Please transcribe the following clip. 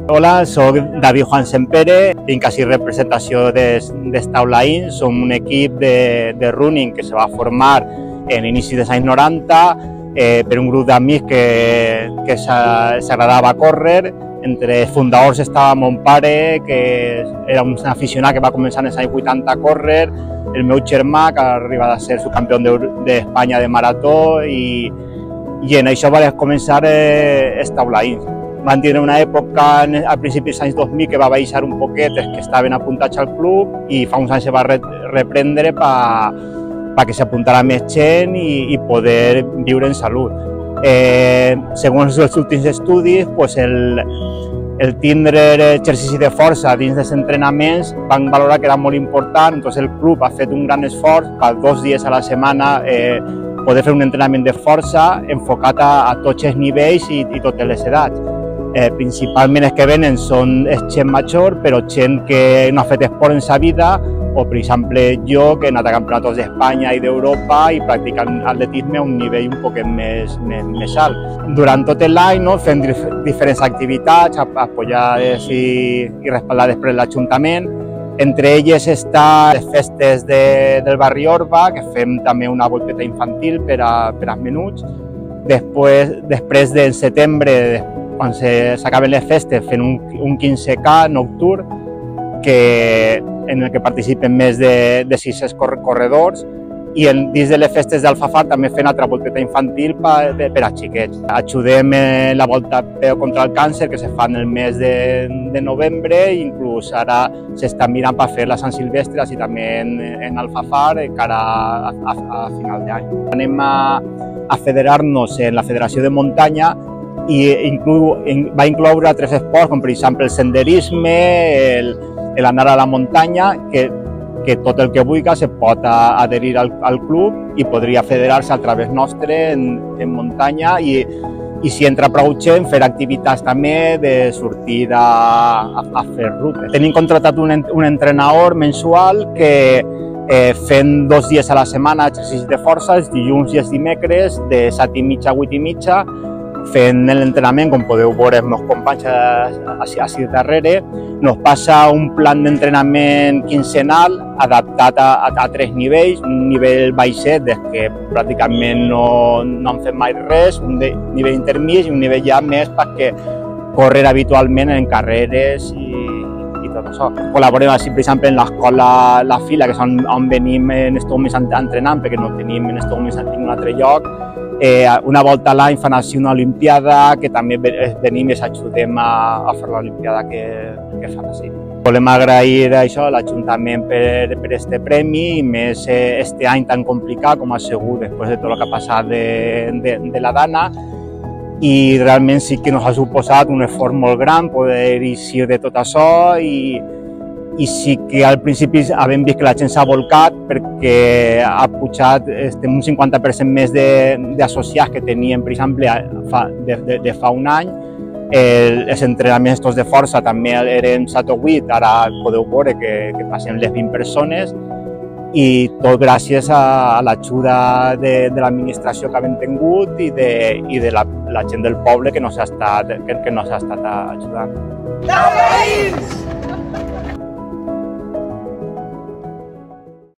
Hola, soc David Juan Sempere, vinc així representació d'Estaulaïn. Som un equip de running que se va formar en inici dels anys 90 per un grup d'amics que s'agradava córrer. Entre els fundadors estava mon pare, que era un aficionat que va començar en els anys 80 a córrer, el meu germà, que ha arribat a ser subcampió d'Espanya de marató, i en això va començar Estaulaïn. Van tindre una època a principis dels anys 2000 que va baixar un poquet els que estaven apuntats al club, i fa uns anys se va reprendre perquè s'apuntara més gent i poder viure en salut. Segons els últims estudis, el tindre exercici de força dins dels entrenaments van valorar que era molt important. Entonces el club ha fet un gran esforç per 2 dies a la setmana poder fer un entrenament de força enfocat a tots els nivells i totes les edats. Principalment els que venen són gent major, però gent que no ha fet esport en sa vida, o per exemple jo, que he anat a campionats d'Espanya i d'Europa i practicant atletisme a un nivell un poc més alt. Durant tot l'any fem diferents activitats apoyades i respaldades per l'Ajuntament. Entre elles està les festes del barri Orba, que fem també una volteta infantil per als menuts. Després del setembre, quan s'acaben les festes, fem un 15K nocturn en el que participen més de 600 corredors, i dins de les festes d'Alfafar també fem altra volteta infantil per a xiquets. Ajudem en la volta contra el càncer, que se fa en el mes de novembre, i inclús ara s'està mirant per fer la Sant Silvestre, així també en Alfafar, encara a final d'any. Anem a federar-nos en la Federació de Muntanya, i va incloure altres esports, com per exemple el senderisme, l'anar a la muntanya, que tot el que vulgui se pot adherir al club i podria federar-se a través nostre en muntanya, i si entra prou gent, fer activitats també de sortir a fer rutes. Tenim contractat un entrenador mensual que fem 2 dies a la setmana exercicis de força, els dilluns i els dimecres, de 7:30 a 8:30, fent l'entrenament, com podeu veure els meus companys així darrere. Nos passa un plan d'entrenament quinzenal adaptat a 3 nivells, un nivell baixet, des que pràcticament no han fet mai res, un nivell intermig i un nivell ja més perquè córrer habitualment en carreres i tot això. Col·laborem així, per exemple, en l'escola La Fila, que és on venim en estos moments entrenant, perquè no tenim en estos moments en un altre lloc. Una volta a l'any fan així una olimpiada, que també venim i ajudem a fer l'olimpiada que fan així. Volem agrair això a l'Ajuntament per aquest premi, i més este any tan complicat com ha sigut després de tot el que ha passat de la Dana, i realment sí que ens ha suposat un esforç molt gran poder eixir de tot això, i sí que al principi havem vist que la gent s'ha volcat perquè ha pujat un 50% més d'associats que teníem, per exemple, de fa un any. Els entrenaments de força també eren 7 o 8, ara podeu veure que passem les 20 persones, i tot gràcies a l'ajuda de l'administració que hem tingut i de la gent del poble que nos ha estat ajudant.